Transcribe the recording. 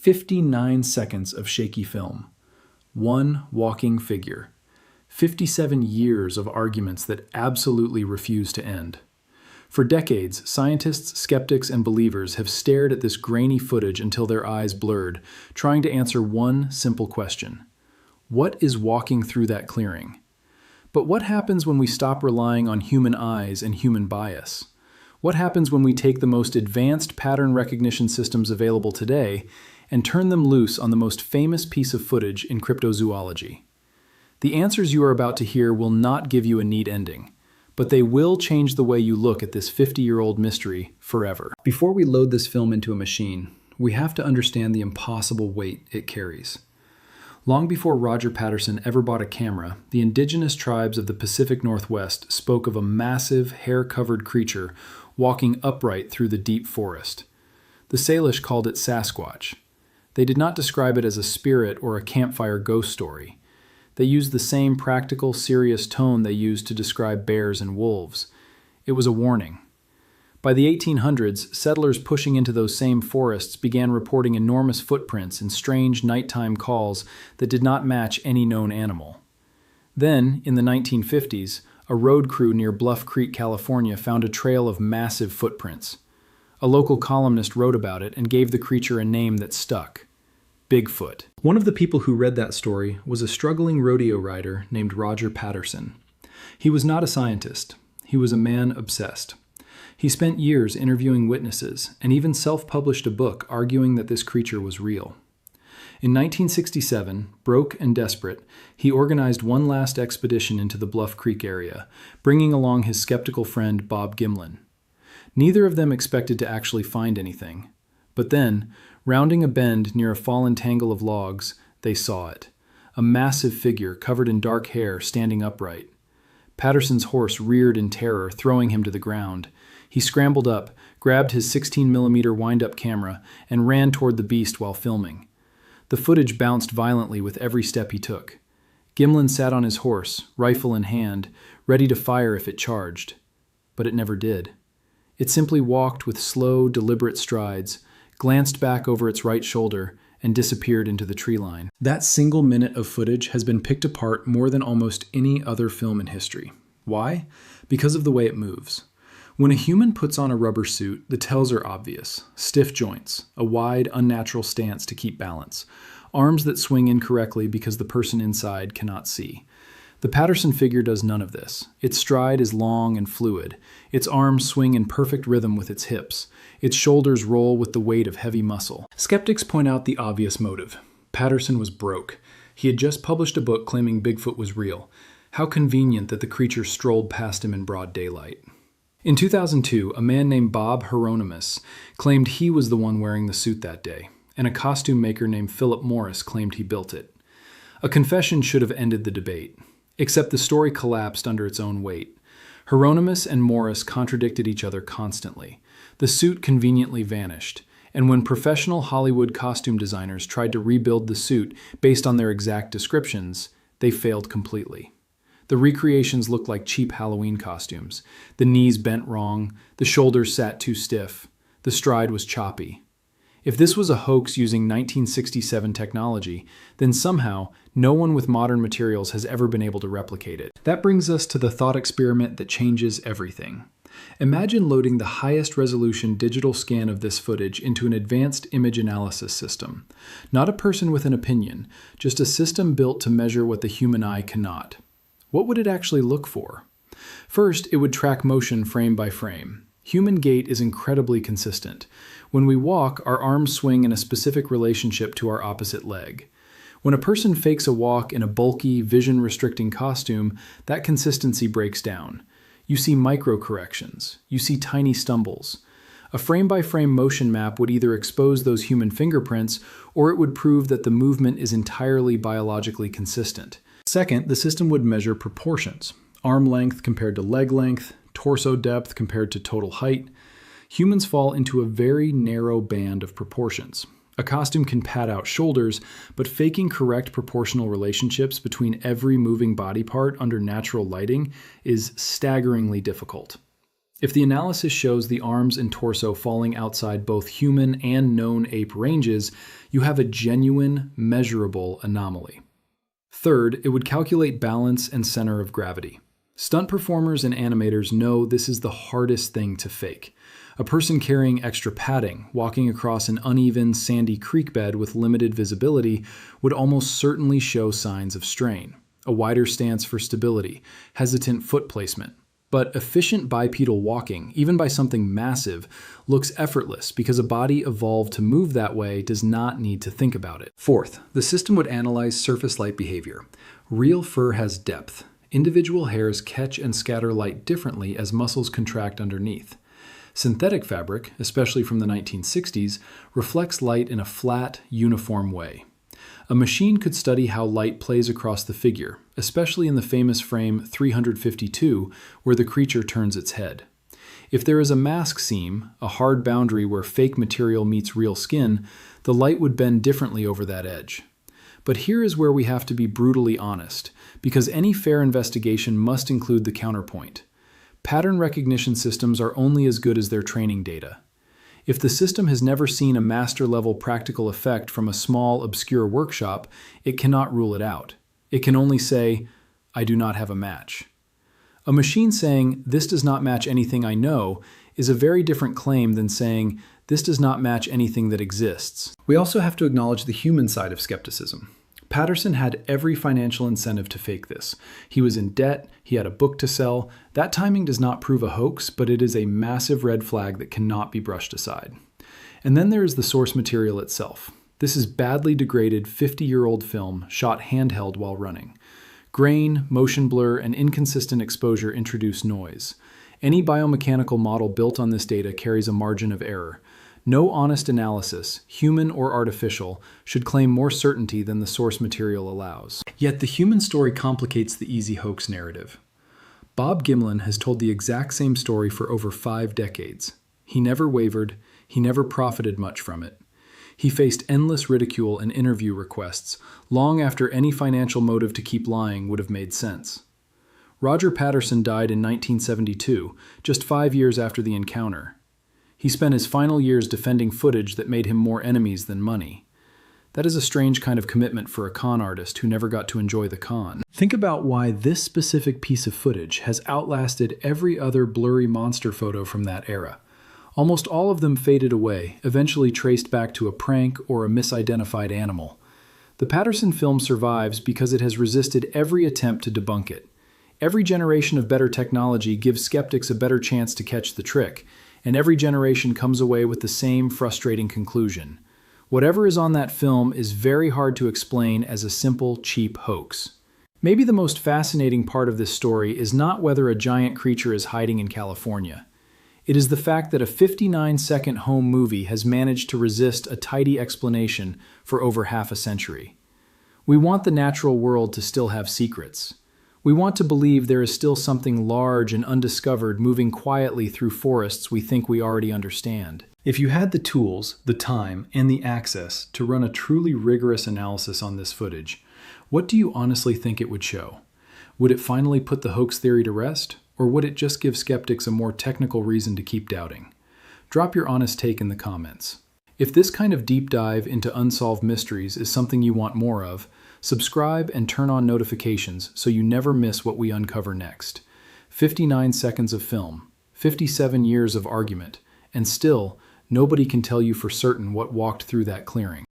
59 seconds of shaky film. One walking figure. 57 years of arguments that absolutely refuse to end. For decades, scientists, skeptics, and believers have stared at this grainy footage until their eyes blurred, trying to answer one simple question. What is walking through that clearing? But what happens when we stop relying on human eyes and human bias? What happens when we take the most advanced pattern recognition systems available today and turn them loose on the most famous piece of footage in cryptozoology? The answers you are about to hear will not give you a neat ending, but they will change the way you look at this 50-year-old mystery forever. Before we load this film into a machine, we have to understand the impossible weight it carries. Long before Roger Patterson ever bought a camera, the indigenous tribes of the Pacific Northwest spoke of a massive, hair-covered creature walking upright through the deep forest. The Salish called it Sasquatch. They did not describe it as a spirit or a campfire ghost story. They used the same practical, serious tone they used to describe bears and wolves. It was a warning. By the 1800s, settlers pushing into those same forests began reporting enormous footprints and strange nighttime calls that did not match any known animal. Then, in the 1950s, a road crew near Bluff Creek, California found a trail of massive footprints. A local columnist wrote about it and gave the creature a name that stuck: Bigfoot. One of the people who read that story was a struggling rodeo rider named Roger Patterson. He was not a scientist. He was a man obsessed. He spent years interviewing witnesses and even self-published a book arguing that this creature was real. In 1967, broke and desperate, he organized one last expedition into the Bluff Creek area, bringing along his skeptical friend Bob Gimlin. Neither of them expected to actually find anything. But then, rounding a bend near a fallen tangle of logs, they saw it. A massive figure covered in dark hair standing upright. Patterson's horse reared in terror, throwing him to the ground. He scrambled up, grabbed his 16mm wind-up camera, and ran toward the beast while filming. The footage bounced violently with every step he took. Gimlin sat on his horse, rifle in hand, ready to fire if it charged. But it never did. It simply walked with slow, deliberate strides, glanced back over its right shoulder, and disappeared into the tree line. That single minute of footage has been picked apart more than almost any other film in history. Why? Because of the way it moves. When a human puts on a rubber suit, the tells are obvious. Stiff joints, a wide, unnatural stance to keep balance, arms that swing incorrectly because the person inside cannot see. The Patterson figure does none of this. Its stride is long and fluid. Its arms swing in perfect rhythm with its hips. Its shoulders roll with the weight of heavy muscle. Skeptics point out the obvious motive. Patterson was broke. He had just published a book claiming Bigfoot was real. How convenient that the creature strolled past him in broad daylight. In 2002, a man named Bob Hieronymus claimed he was the one wearing the suit that day, and a costume maker named Philip Morris claimed he built it. A confession should have ended the debate, except the story collapsed under its own weight. Hieronymus and Morris contradicted each other constantly. The suit conveniently vanished, and when professional Hollywood costume designers tried to rebuild the suit based on their exact descriptions, they failed completely. The recreations looked like cheap Halloween costumes. The knees bent wrong, the shoulders sat too stiff, the stride was choppy. If this was a hoax using 1967 technology, then somehow no one with modern materials has ever been able to replicate it. That brings us to the thought experiment that changes everything. Imagine loading the highest resolution digital scan of this footage into an advanced image analysis system. Not a person with an opinion, just a system built to measure what the human eye cannot. What would it actually look for? First, it would track motion frame by frame. Human gait is incredibly consistent. When we walk, our arms swing in a specific relationship to our opposite leg. When a person fakes a walk in a bulky, vision-restricting costume, that consistency breaks down. You see micro-corrections. You see tiny stumbles. A frame-by-frame motion map would either expose those human fingerprints, or it would prove that the movement is entirely biologically consistent. Second, the system would measure proportions. Arm length compared to leg length, torso depth compared to total height. Humans fall into a very narrow band of proportions. A costume can pad out shoulders, but faking correct proportional relationships between every moving body part under natural lighting is staggeringly difficult. If the analysis shows the arms and torso falling outside both human and known ape ranges, you have a genuine, measurable anomaly. Third, it would calculate balance and center of gravity. Stunt performers and animators know this is the hardest thing to fake. A person carrying extra padding, walking across an uneven, sandy creek bed with limited visibility, would almost certainly show signs of strain. A wider stance for stability, hesitant foot placement. But efficient bipedal walking, even by something massive, looks effortless because a body evolved to move that way does not need to think about it. Fourth, the system would analyze surface light behavior. Real fur has depth. Individual hairs catch and scatter light differently as muscles contract underneath. Synthetic fabric, especially from the 1960s, reflects light in a flat, uniform way. A machine could study how light plays across the figure, especially in the famous frame 352, where the creature turns its head. If there is a mask seam, a hard boundary where fake material meets real skin, the light would bend differently over that edge. But here is where we have to be brutally honest, because any fair investigation must include the counterpoint. Pattern recognition systems are only as good as their training data. If the system has never seen a master-level practical effect from a small, obscure workshop, it cannot rule it out. It can only say, "I do not have a match." A machine saying, "This does not match anything I know," is a very different claim than saying, "This does not match anything that exists." We also have to acknowledge the human side of skepticism. Patterson had every financial incentive to fake this. He was in debt, he had a book to sell. That timing does not prove a hoax, but it is a massive red flag that cannot be brushed aside. And then there is the source material itself. This is badly degraded 50-year-old film shot handheld while running. Grain, motion blur, and inconsistent exposure introduce noise. Any biomechanical model built on this data carries a margin of error. No honest analysis, human or artificial, should claim more certainty than the source material allows. Yet the human story complicates the easy hoax narrative. Bob Gimlin has told the exact same story for over 5 decades. He never wavered, he never profited much from it. He faced endless ridicule and interview requests, long after any financial motive to keep lying would have made sense. Roger Patterson died in 1972, just 5 years after the encounter. He spent his final years defending footage that made him more enemies than money. That is a strange kind of commitment for a con artist who never got to enjoy the con. Think about why this specific piece of footage has outlasted every other blurry monster photo from that era. Almost all of them faded away, eventually traced back to a prank or a misidentified animal. The Patterson film survives because it has resisted every attempt to debunk it. Every generation of better technology gives skeptics a better chance to catch the trick, and every generation comes away with the same frustrating conclusion. Whatever is on that film is very hard to explain as a simple, cheap hoax. Maybe the most fascinating part of this story is not whether a giant creature is hiding in California. It is the fact that a 59-second home movie has managed to resist a tidy explanation for over half a century. We want the natural world to still have secrets. We want to believe there is still something large and undiscovered moving quietly through forests we think we already understand. If you had the tools, the time, and the access to run a truly rigorous analysis on this footage, what do you honestly think it would show? Would it finally put the hoax theory to rest, or would it just give skeptics a more technical reason to keep doubting? Drop your honest take in the comments. If this kind of deep dive into unsolved mysteries is something you want more of, subscribe and turn on notifications so you never miss what we uncover next. 59 seconds of film, 57 years of argument, and still, nobody can tell you for certain what walked through that clearing.